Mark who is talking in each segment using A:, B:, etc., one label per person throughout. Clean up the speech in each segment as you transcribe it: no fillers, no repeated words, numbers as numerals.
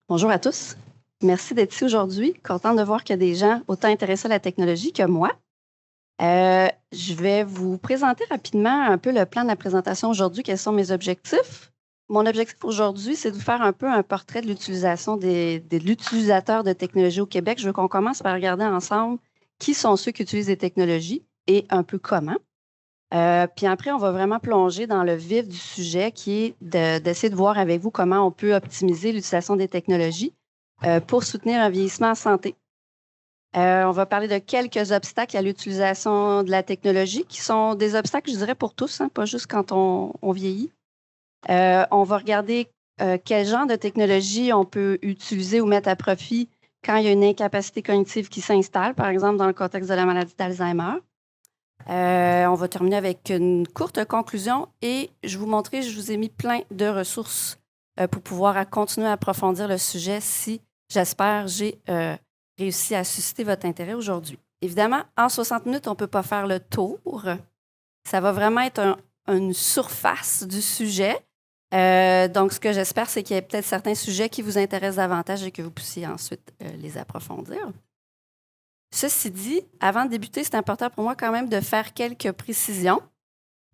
A: Bonjour à tous. Merci d'être ici aujourd'hui. Contente de voir qu'il y a des gens autant intéressés à la technologie que moi. Je vais vous présenter rapidement un peu le plan de la présentation aujourd'hui. Quels sont mes objectifs? Mon objectif aujourd'hui, c'est de vous faire un peu un portrait de l'utilisation de l'utilisateur de technologie au Québec. Je veux qu'on commence par regarder ensemble qui sont ceux qui utilisent les technologies et un peu comment. Puis après, on va vraiment plonger dans le vif du sujet qui est d'essayer de voir avec vous comment on peut optimiser l'utilisation des technologies pour soutenir un vieillissement en santé. On va parler de quelques obstacles à l'utilisation de la technologie qui sont des obstacles, je dirais, pour tous, hein, pas juste quand on vieillit. On va regarder quel genre de technologie on peut utiliser ou mettre à profit quand il y a une incapacité cognitive qui s'installe, par exemple dans le contexte de la maladie d'Alzheimer. On va terminer avec une courte conclusion et je vous ai mis plein de ressources pour pouvoir continuer à approfondir le sujet si, j'espère, j'ai réussi à susciter votre intérêt aujourd'hui. Évidemment, en 60 minutes, on ne peut pas faire le tour. Ça va vraiment être une surface du sujet. Donc, ce que j'espère, c'est qu'il y ait peut-être certains sujets qui vous intéressent davantage et que vous puissiez ensuite les approfondir. Ceci dit, avant de débuter, c'est important pour moi quand même de faire quelques précisions.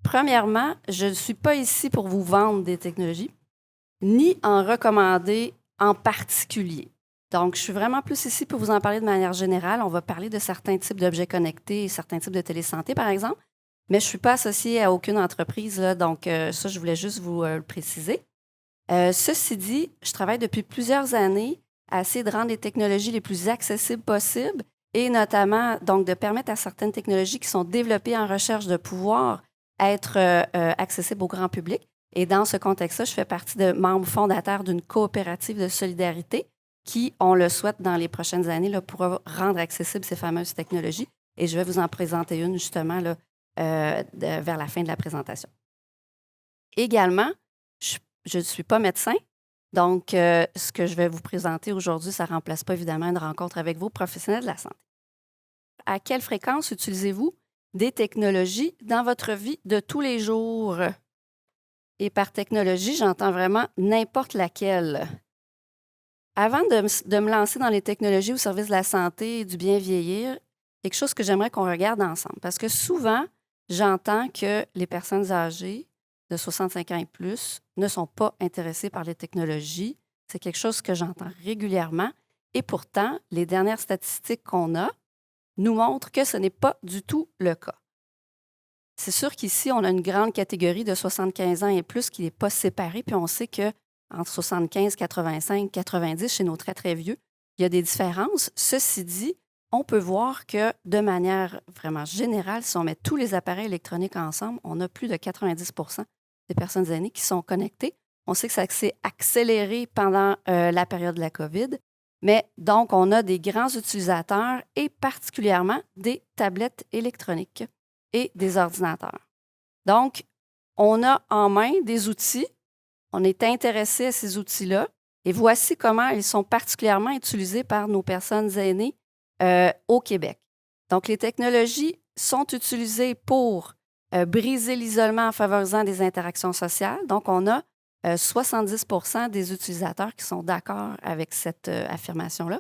A: Premièrement, je ne suis pas ici pour vous vendre des technologies, ni en recommander en particulier. Donc, je suis vraiment plus ici pour vous en parler de manière générale. On va parler de certains types d'objets connectés et certains types de télésanté, par exemple, mais je ne suis pas associée à aucune entreprise, là, donc ça, je voulais juste vous le préciser. Ceci dit, je travaille depuis plusieurs années à essayer de rendre les technologies les plus accessibles possibles et notamment donc de permettre à certaines technologies qui sont développées en recherche de pouvoir être accessibles au grand public. Et dans ce contexte-là, je fais partie de membres fondateurs d'une coopérative de solidarité qui, on le souhaite dans les prochaines années, là, pourra rendre accessibles ces fameuses technologies. Et je vais vous en présenter une justement là, vers la fin de la présentation. Également, je ne suis pas médecin, donc ce que je vais vous présenter aujourd'hui, ça ne remplace pas évidemment une rencontre avec vos professionnels de la santé. À quelle fréquence utilisez-vous des technologies dans votre vie de tous les jours? Et par technologie, j'entends vraiment n'importe laquelle. Avant de me lancer dans les technologies au service de la santé et du bien vieillir, quelque chose que j'aimerais qu'on regarde ensemble. Parce que souvent, j'entends que les personnes âgées de 65 ans et plus ne sont pas intéressées par les technologies. C'est quelque chose que j'entends régulièrement. Et pourtant, les dernières statistiques qu'on a nous montrent que ce n'est pas du tout le cas. C'est sûr qu'ici, on a une grande catégorie de 75 ans et plus qui n'est pas séparée, puis on sait qu'entre 75, 85, 90, chez nos très, très vieux, il y a des différences. Ceci dit, on peut voir que de manière vraiment générale, si on met tous les appareils électroniques ensemble, on a plus de 90 des personnes aînées qui sont connectées. On sait que ça s'est accéléré pendant la période de la COVID, mais donc on a des grands utilisateurs et particulièrement des tablettes électroniques et des ordinateurs. Donc, on a en main des outils, on est intéressé à ces outils-là, et voici comment ils sont particulièrement utilisés par nos personnes aînées au Québec. Donc, les technologies sont utilisées pour briser l'isolement en favorisant des interactions sociales. Donc, on a 70 des utilisateurs qui sont d'accord avec cette affirmation-là.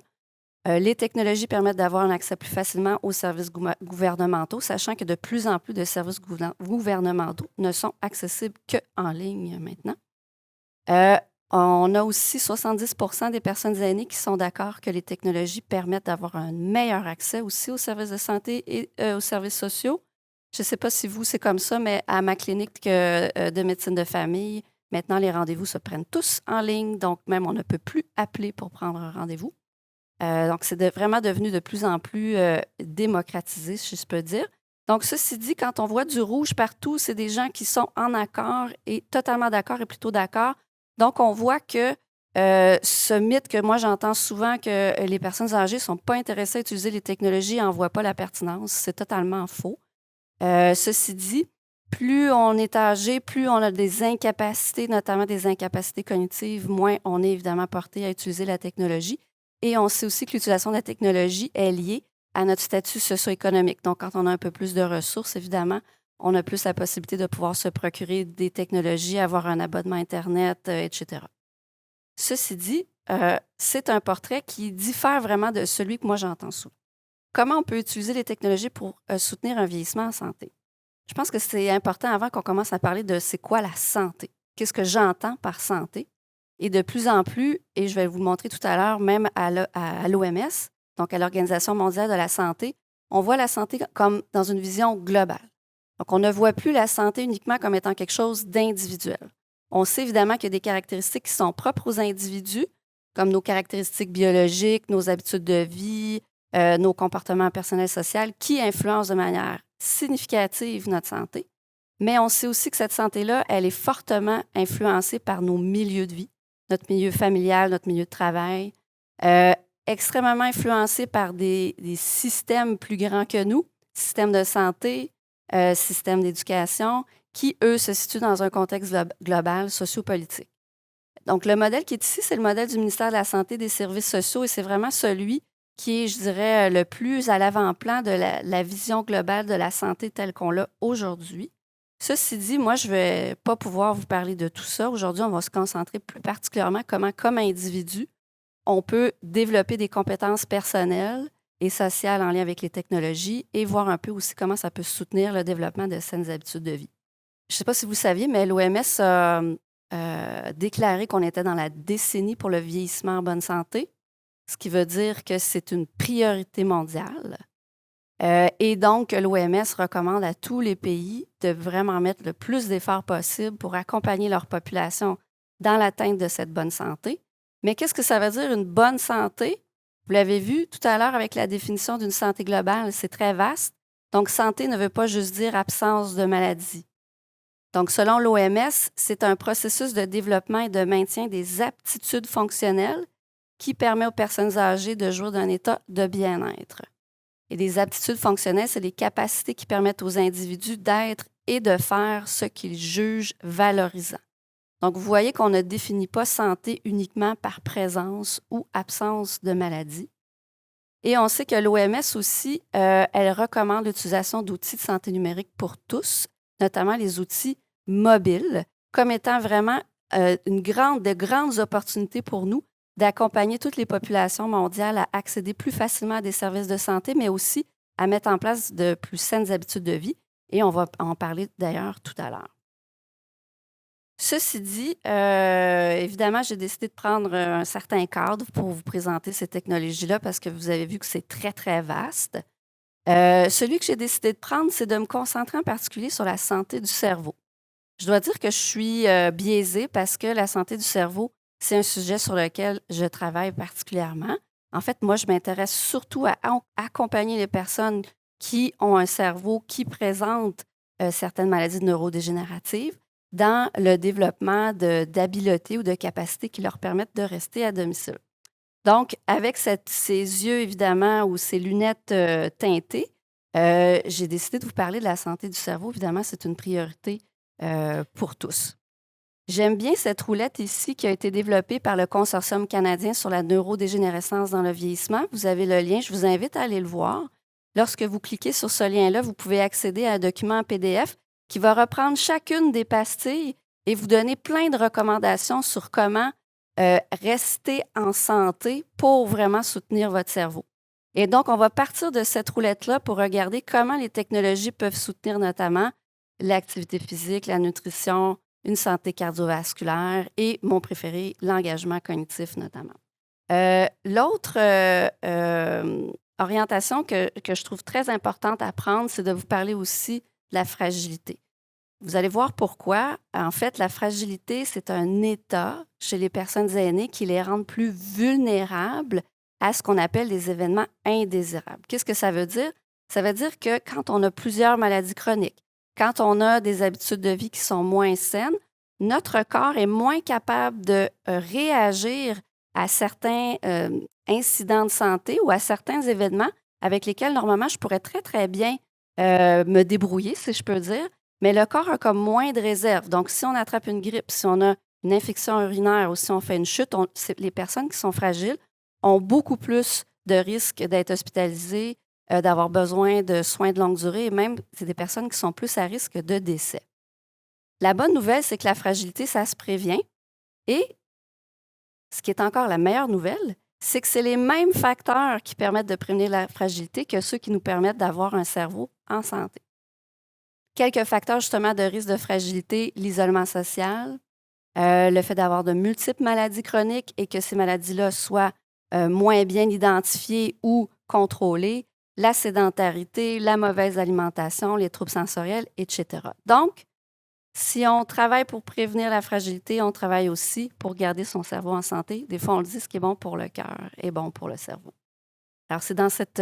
A: Les technologies permettent d'avoir un accès plus facilement aux services gouvernementaux, sachant que de plus en plus de services gouvernementaux ne sont accessibles qu'en ligne maintenant. On a aussi 70 des personnes aînées qui sont d'accord que les technologies permettent d'avoir un meilleur accès aussi aux services de santé et aux services sociaux. Je ne sais pas si vous, c'est comme ça, mais à ma clinique de médecine de famille, maintenant, les rendez-vous se prennent tous en ligne, donc même on ne peut plus appeler pour prendre un rendez-vous. Donc, c'est vraiment devenu de plus en plus démocratisé, si je peux dire. Donc, ceci dit, quand on voit du rouge partout, c'est des gens qui sont en accord et totalement d'accord et plutôt d'accord. Donc, on voit que ce mythe que moi, j'entends souvent que les personnes âgées ne sont pas intéressées à utiliser les technologies et n'en voient pas la pertinence, c'est totalement faux. Ceci dit, plus on est âgé, plus on a des incapacités, notamment des incapacités cognitives, moins on est évidemment porté à utiliser la technologie. Et on sait aussi que l'utilisation de la technologie est liée à notre statut socio-économique. Donc, quand on a un peu plus de ressources, évidemment, on a plus la possibilité de pouvoir se procurer des technologies, avoir un abonnement Internet, etc. Ceci dit, c'est un portrait qui diffère vraiment de celui que moi j'entends souvent. Comment on peut utiliser les technologies pour soutenir un vieillissement en santé? Je pense que c'est important avant qu'on commence à parler de c'est quoi la santé. Qu'est-ce que j'entends par santé? Et de plus en plus, et je vais vous le montrer tout à l'heure, même à l'OMS, donc à l'Organisation mondiale de la santé, on voit la santé comme dans une vision globale. Donc, on ne voit plus la santé uniquement comme étant quelque chose d'individuel. On sait évidemment qu'il y a des caractéristiques qui sont propres aux individus, comme nos caractéristiques biologiques, nos habitudes de vie, nos comportements personnels sociaux, qui influencent de manière significative notre santé. Mais on sait aussi que cette santé-là, elle est fortement influencée par nos milieux de vie, notre milieu familial, notre milieu de travail, extrêmement influencée par des systèmes plus grands que nous, systèmes de santé, systèmes d'éducation, qui, eux, se situent dans un contexte global, sociopolitique. Donc, le modèle qui est ici, c'est le modèle du ministère de la Santé et des Services sociaux et c'est vraiment celui qui est, je dirais, le plus à l'avant-plan de la vision globale de la santé telle qu'on l'a aujourd'hui. Ceci dit, moi, je ne vais pas pouvoir vous parler de tout ça. Aujourd'hui, on va se concentrer plus particulièrement comment, comme individu, on peut développer des compétences personnelles et sociales en lien avec les technologies et voir un peu aussi comment ça peut soutenir le développement de saines habitudes de vie. Je ne sais pas si vous saviez, mais l'OMS a déclaré qu'on était dans la décennie pour le vieillissement en bonne santé, ce qui veut dire que c'est une priorité mondiale. Et donc, l'OMS recommande à tous les pays de vraiment mettre le plus d'efforts possible pour accompagner leur population dans l'atteinte de cette bonne santé. Mais qu'est-ce que ça veut dire une bonne santé? Vous l'avez vu tout à l'heure avec la définition d'une santé globale, c'est très vaste. Donc, santé ne veut pas juste dire absence de maladie. Donc, selon l'OMS, c'est un processus de développement et de maintien des aptitudes fonctionnelles qui permet aux personnes âgées de jouir d'un état de bien-être. Et des aptitudes fonctionnelles, c'est les capacités qui permettent aux individus d'être et de faire ce qu'ils jugent valorisant. Donc, vous voyez qu'on ne définit pas santé uniquement par présence ou absence de maladie. Et on sait que l'OMS aussi, elle recommande l'utilisation d'outils de santé numérique pour tous, notamment les outils mobiles, comme étant vraiment de grandes opportunités pour nous d'accompagner toutes les populations mondiales à accéder plus facilement à des services de santé, mais aussi à mettre en place de plus saines habitudes de vie. Et on va en parler d'ailleurs tout à l'heure. Ceci dit, évidemment, j'ai décidé de prendre un certain cadre pour vous présenter ces technologies-là parce que vous avez vu que c'est très, très vaste. Celui que j'ai décidé de prendre, c'est de me concentrer en particulier sur la santé du cerveau. Je dois dire que je suis biaisée parce que la santé du cerveau, c'est un sujet sur lequel je travaille particulièrement. En fait, moi, je m'intéresse surtout à accompagner les personnes qui ont un cerveau qui présente certaines maladies neurodégénératives dans le développement d'habiletés ou de capacités qui leur permettent de rester à domicile. Donc, avec ces yeux, évidemment, ou ces lunettes teintées, j'ai décidé de vous parler de la santé du cerveau. Évidemment, c'est une priorité pour tous. J'aime bien cette roulette ici qui a été développée par le Consortium canadien sur la neurodégénérescence dans le vieillissement. Vous avez le lien, je vous invite à aller le voir. Lorsque vous cliquez sur ce lien-là, vous pouvez accéder à un document en PDF qui va reprendre chacune des pastilles et vous donner plein de recommandations sur comment rester en santé pour vraiment soutenir votre cerveau. Et donc, on va partir de cette roulette-là pour regarder comment les technologies peuvent soutenir notamment l'activité physique, la nutrition, une santé cardiovasculaire et, mon préféré, l'engagement cognitif notamment. L'autre orientation que je trouve très importante à prendre, c'est de vous parler aussi de la fragilité. Vous allez voir pourquoi. En fait, la fragilité, c'est un état chez les personnes aînées qui les rend plus vulnérables à ce qu'on appelle les événements indésirables. Qu'est-ce que ça veut dire? Ça veut dire que quand on a plusieurs maladies chroniques, quand on a des habitudes de vie qui sont moins saines, notre corps est moins capable de réagir à certains incidents de santé ou à certains événements avec lesquels, normalement, je pourrais très, très bien me débrouiller, si je peux dire, mais le corps a comme moins de réserve. Donc, si on attrape une grippe, si on a une infection urinaire ou si on fait une chute, les personnes qui sont fragiles ont beaucoup plus de risques d'être hospitalisées, d'avoir besoin de soins de longue durée et même, c'est des personnes qui sont plus à risque de décès. La bonne nouvelle, c'est que la fragilité, ça se prévient et ce qui est encore la meilleure nouvelle, c'est que c'est les mêmes facteurs qui permettent de prévenir la fragilité que ceux qui nous permettent d'avoir un cerveau en santé. Quelques facteurs justement de risque de fragilité, l'isolement social, le fait d'avoir de multiples maladies chroniques et que ces maladies-là soient moins bien identifiées ou contrôlées, la sédentarité, la mauvaise alimentation, les troubles sensoriels, etc. Donc, si on travaille pour prévenir la fragilité, on travaille aussi pour garder son cerveau en santé. Des fois, on le dit, ce qui est bon pour le cœur est bon pour le cerveau. Alors, c'est dans cette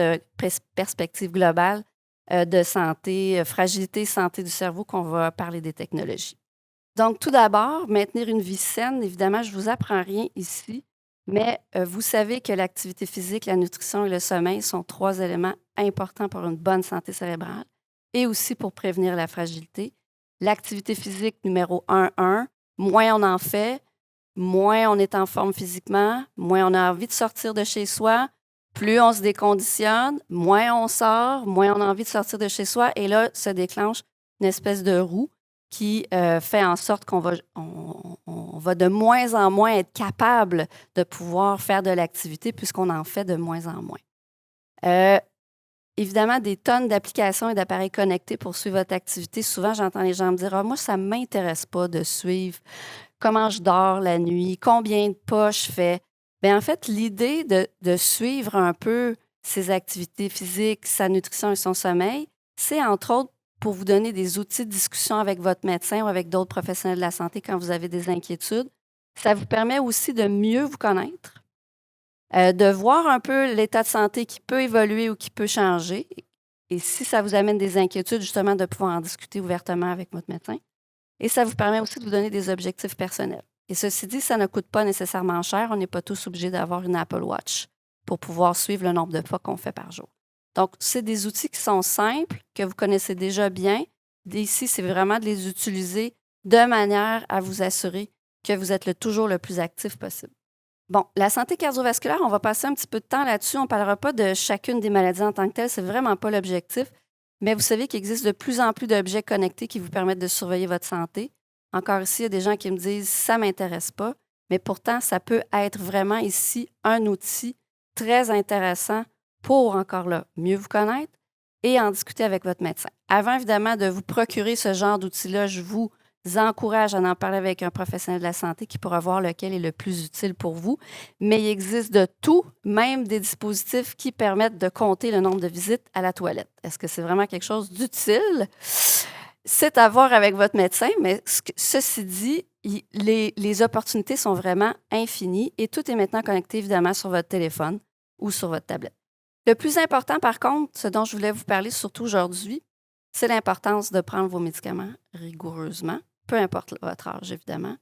A: perspective globale de santé, fragilité, santé du cerveau qu'on va parler des technologies. Donc, tout d'abord, maintenir une vie saine, évidemment, je ne vous apprends rien ici, mais vous savez que l'activité physique, la nutrition et le sommeil sont 3 éléments importants pour une bonne santé cérébrale et aussi pour prévenir la fragilité. L'activité physique numéro 1, moins on en fait, moins on est en forme physiquement, moins on a envie de sortir de chez soi, plus on se déconditionne, moins on sort, moins on a envie de sortir de chez soi. Et là, se déclenche une espèce de roue qui fait en sorte qu'on va de moins en moins être capable de pouvoir faire de l'activité puisqu'on en fait de moins en moins. Évidemment, des tonnes d'applications et d'appareils connectés pour suivre votre activité. Souvent, j'entends les gens me dire « Ah, moi, ça ne m'intéresse pas de suivre comment je dors la nuit, combien de pas je fais. » Bien, en fait, l'idée de suivre un peu ses activités physiques, sa nutrition et son sommeil, c'est entre autres pour vous donner des outils de discussion avec votre médecin ou avec d'autres professionnels de la santé quand vous avez des inquiétudes. Ça vous permet aussi de mieux vous connaître, de voir un peu l'état de santé qui peut évoluer ou qui peut changer. Et si ça vous amène des inquiétudes, justement, de pouvoir en discuter ouvertement avec votre médecin. Et ça vous permet aussi de vous donner des objectifs personnels. Et ceci dit, ça ne coûte pas nécessairement cher. On n'est pas tous obligés d'avoir une Apple Watch pour pouvoir suivre le nombre de pas qu'on fait par jour. Donc, c'est des outils qui sont simples, que vous connaissez déjà bien. Ici, c'est vraiment de les utiliser de manière à vous assurer que vous êtes toujours le plus actif possible. Bon, la santé cardiovasculaire, on va passer un petit peu de temps là-dessus. On ne parlera pas de chacune des maladies en tant que telles. Ce n'est vraiment pas l'objectif. Mais vous savez qu'il existe de plus en plus d'objets connectés qui vous permettent de surveiller votre santé. Encore ici, il y a des gens qui me disent « ça ne m'intéresse pas », mais pourtant, ça peut être vraiment ici un outil très intéressant pour, encore là, mieux vous connaître et en discuter avec votre médecin. Avant, évidemment, de vous procurer ce genre d'outil-là, je vous encourage à en parler avec un professionnel de la santé qui pourra voir lequel est le plus utile pour vous. Mais il existe de tout, même des dispositifs qui permettent de compter le nombre de visites à la toilette. Est-ce que c'est vraiment quelque chose d'utile? C'est à voir avec votre médecin, mais ceci dit, les opportunités sont vraiment infinies et tout est maintenant connecté évidemment sur votre téléphone ou sur votre tablette. Le plus important, par contre, ce dont je voulais vous parler surtout aujourd'hui, c'est l'importance de prendre vos médicaments rigoureusement, peu importe votre âge, évidemment.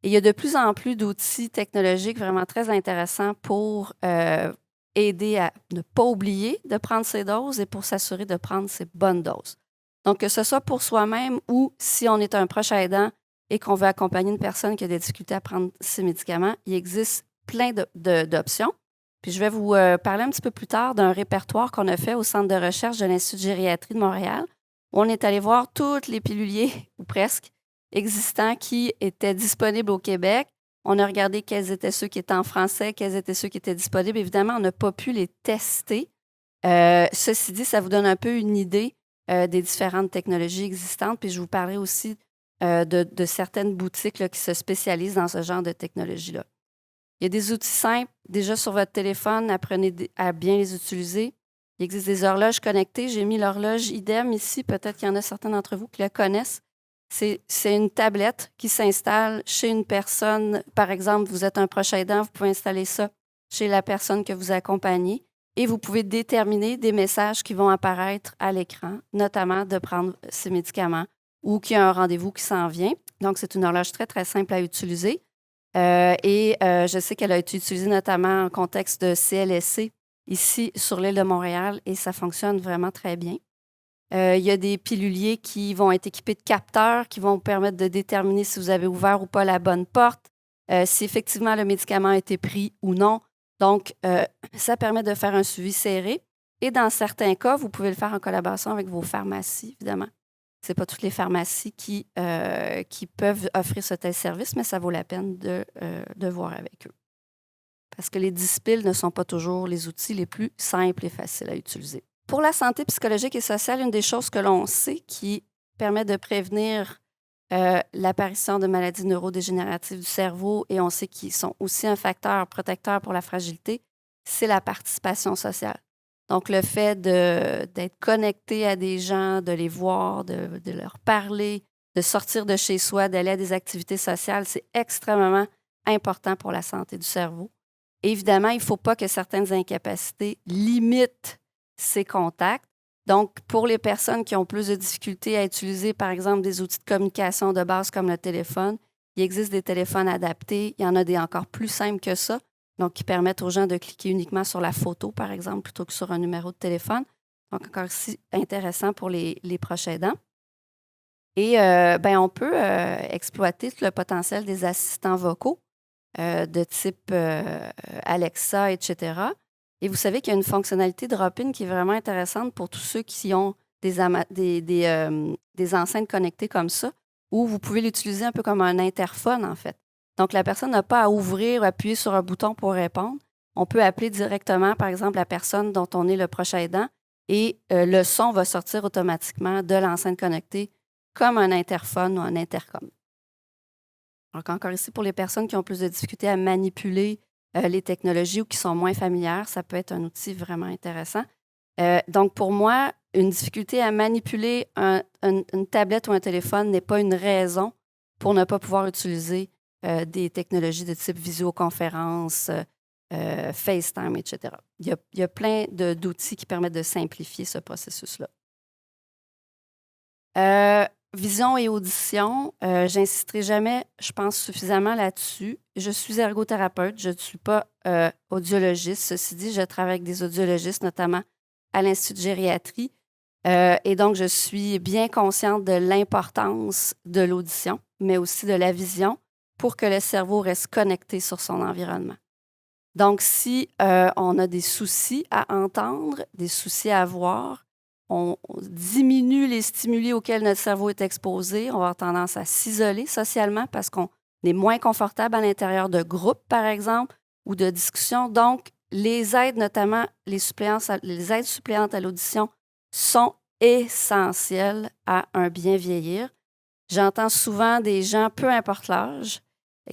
A: Et il y a de plus en plus d'outils technologiques vraiment très intéressants pour aider à ne pas oublier de prendre ses doses et pour s'assurer de prendre ses bonnes doses. Donc, que ce soit pour soi-même ou si on est un proche aidant et qu'on veut accompagner une personne qui a des difficultés à prendre ses médicaments, il existe plein d'options. Puis je vais vous parler un petit peu plus tard d'un répertoire qu'on a fait au Centre de recherche de l'Institut de gériatrie de Montréal. On est allé voir tous les piluliers, ou presque, existants qui étaient disponibles au Québec. On a regardé quels étaient ceux qui étaient en français, quels étaient ceux qui étaient disponibles. Évidemment, on n'a pas pu les tester. Ceci dit, ça vous donne un peu une idée des différentes technologies existantes. Puis je vous parlerai aussi de certaines boutiques là, qui se spécialisent dans ce genre de technologie-là. Il y a des outils simples déjà sur votre téléphone. Apprenez à bien les utiliser. Il existe des horloges connectées. J'ai mis l'horloge IDEM ici. Peut-être qu'il y en a certains d'entre vous qui la connaissent. C'est une tablette qui s'installe chez une personne. Par exemple, vous êtes un proche aidant, vous pouvez installer ça chez la personne que vous accompagnez et vous pouvez déterminer des messages qui vont apparaître à l'écran, notamment de prendre ces médicaments ou qu'il y a un rendez-vous qui s'en vient. Donc, c'est une horloge très, très simple à utiliser. Je sais qu'elle a été utilisée notamment en contexte de CLSC ici sur l'île de Montréal et ça fonctionne vraiment très bien. Il y a des piluliers qui vont être équipés de capteurs qui vont vous permettre de déterminer si vous avez ouvert ou pas la bonne porte, si effectivement le médicament a été pris ou non. Donc, ça permet de faire un suivi serré. Et dans certains cas, vous pouvez le faire en collaboration avec vos pharmacies, évidemment. Ce n'est pas toutes les pharmacies qui peuvent offrir ce tel service, mais ça vaut la peine de voir avec eux. parce que les dispiles ne sont pas toujours les outils les plus simples et faciles à utiliser. Pour la santé psychologique et sociale, une des choses que l'on sait qui permet de prévenir l'apparition de maladies neurodégénératives du cerveau, et on sait qu'ils sont aussi un facteur protecteur pour la fragilité, c'est la participation sociale. Donc, le fait d'être connecté à des gens, de les voir, de leur parler, de sortir de chez soi, d'aller à des activités sociales, c'est extrêmement important pour la santé du cerveau. Évidemment, il ne faut pas que certaines incapacités limitent ces contacts. Donc, pour les personnes qui ont plus de difficultés à utiliser, par exemple, des outils de communication de base comme le téléphone, il existe des téléphones adaptés. Il y en a des encore plus simples que ça, donc qui permettent aux gens de cliquer uniquement sur la photo, par exemple, plutôt que sur un numéro de téléphone. Donc, encore ici, intéressant pour les proches aidants. Et on peut exploiter tout le potentiel des assistants vocaux de type Alexa, etc. Et vous savez qu'il y a une fonctionnalité drop-in qui est vraiment intéressante pour tous ceux qui ont des enceintes connectées comme ça, où vous pouvez l'utiliser un peu comme un interphone, en fait. Donc, la personne n'a pas à ouvrir ou appuyer sur un bouton pour répondre. On peut appeler directement, par exemple, la personne dont on est le proche aidant et le son va sortir automatiquement de l'enceinte connectée comme un interphone ou un intercom. Donc, encore ici, pour les personnes qui ont plus de difficultés à manipuler les technologies ou qui sont moins familières, ça peut être un outil vraiment intéressant. Donc, pour moi, une difficulté à manipuler une tablette ou un téléphone n'est pas une raison pour ne pas pouvoir utiliser des technologies de type visioconférence, FaceTime, etc. Il y a plein d'outils qui permettent de simplifier ce processus-là. Vision et audition, j'insisterai jamais, je pense, suffisamment là-dessus. Je suis ergothérapeute, je ne suis pas audiologiste. Ceci dit, je travaille avec des audiologistes, notamment à l'Institut de gériatrie. Et donc, je suis bien consciente de l'importance de l'audition, mais aussi de la vision pour que le cerveau reste connecté sur son environnement. Donc, si on a des soucis à entendre, des soucis à voir, on diminue les stimuli auxquels notre cerveau est exposé. On va avoir tendance à s'isoler socialement parce qu'on est moins confortable à l'intérieur de groupes, par exemple, ou de discussions. Donc, les aides, notamment les aides suppléantes à l'audition, sont essentielles à un bien vieillir. J'entends souvent des gens, peu importe l'âge,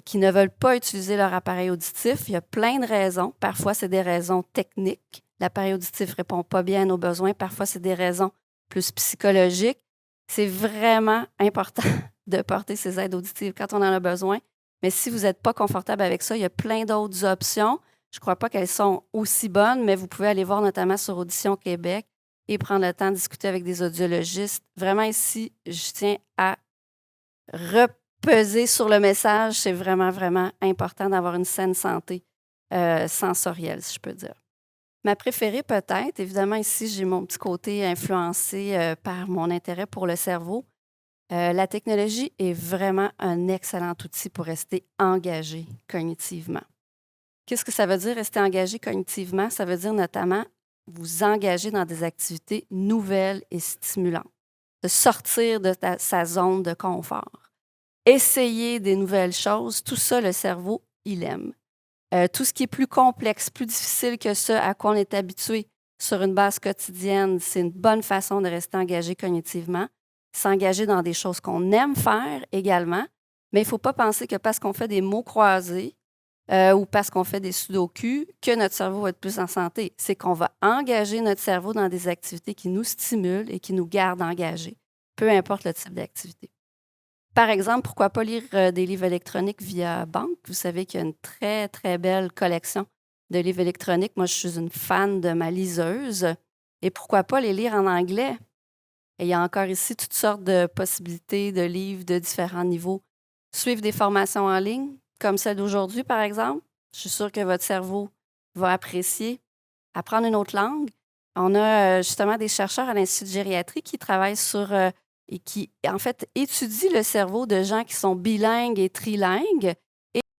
A: qui ne veulent pas utiliser leur appareil auditif. Il y a plein de raisons. Parfois, c'est des raisons techniques. L'appareil auditif ne répond pas bien à nos besoins. Parfois, c'est des raisons plus psychologiques. C'est vraiment important de porter ces aides auditives quand on en a besoin. Mais si vous n'êtes pas confortable avec ça, il y a plein d'autres options. Je ne crois pas qu'elles sont aussi bonnes, mais vous pouvez aller voir notamment sur Audition Québec et prendre le temps de discuter avec des audiologistes. Vraiment ici, je tiens à repeser sur le message. C'est vraiment, vraiment important d'avoir une saine santé sensorielle, si je peux dire. Ma préférée peut-être, évidemment ici, j'ai mon petit côté influencé par mon intérêt pour le cerveau. La technologie est vraiment un excellent outil pour rester engagé cognitivement. Qu'est-ce que ça veut dire rester engagé cognitivement? Ça veut dire notamment vous engager dans des activités nouvelles et stimulantes, de sortir de sa zone de confort, essayer des nouvelles choses. Tout ça, le cerveau, il aime. Tout ce qui est plus complexe, plus difficile que ce à quoi on est habitué sur une base quotidienne, c'est une bonne façon de rester engagé cognitivement. S'engager dans des choses qu'on aime faire également, mais il ne faut pas penser que parce qu'on fait des mots croisés ou parce qu'on fait des sudoku, que notre cerveau va être plus en santé. C'est qu'on va engager notre cerveau dans des activités qui nous stimulent et qui nous gardent engagés, peu importe le type d'activité. Par exemple, pourquoi pas lire des livres électroniques via banque? Vous savez qu'il y a une très, très belle collection de livres électroniques. Moi, je suis une fan de ma liseuse. Et pourquoi pas les lire en anglais? Et il y a encore ici toutes sortes de possibilités de livres de différents niveaux. Suivre des formations en ligne, comme celle d'aujourd'hui, par exemple. Je suis sûre que votre cerveau va apprécier. Apprendre une autre langue. On a justement des chercheurs à l'Institut de gériatrie qui travaillent sur et qui, en fait, étudient le cerveau de gens qui sont bilingues et trilingues